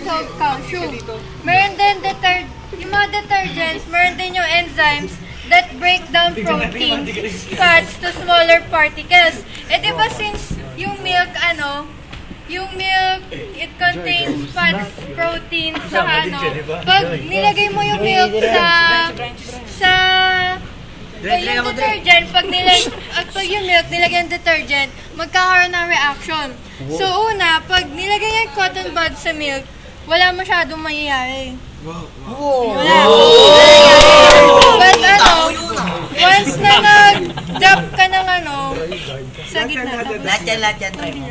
dissolved calcium. Meron din yung mga detergents, meron din yung enzymes that break down proteins, fats to smaller particles. Eh di ba since yung milk, it contains fats, proteins, saka pag nilagay mo yung milk yung detergent, pag yung milk nilagay yung detergent, magkakaroon ng reaction. So una, pag nilagay yung cotton bud sa milk, wala masyadong mangyayari. Wala. But once na nag-drop ka ng sa gitna. Lahat yan, try mo.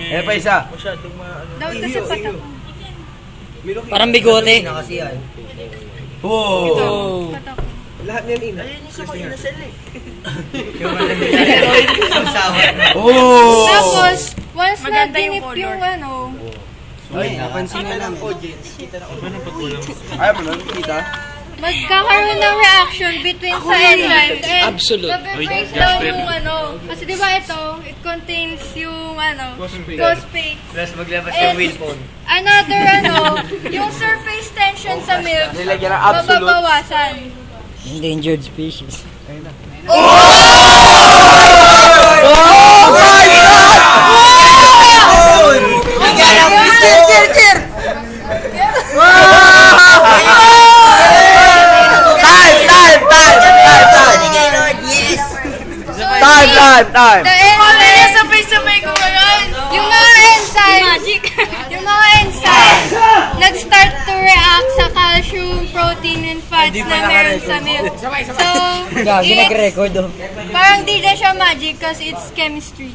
Eh, pa isa. Daw kasi patak. Parang bigote. Wow! Patak. Lahat niyan ina. Oh! Tapos, once na dinip yung Ay, napansin nga lang. Ayaw mo lang, kita? magkakaroon ng reaction between sa enzymes and mabe-break down yung kasi di ba ito, it contains yung phosphate. Plus maglabas yung wheel phone. Another yung surface tension sa milk, Nilagyan ng absolute. mababawasan. Endangered species. Time! Sabay-sabay ko yung mga enzymes, nag-start to react sa calcium, protein, and fats na meron sa milk. So, Gagi, nag-record parang di na siya magic kasi it's chemistry.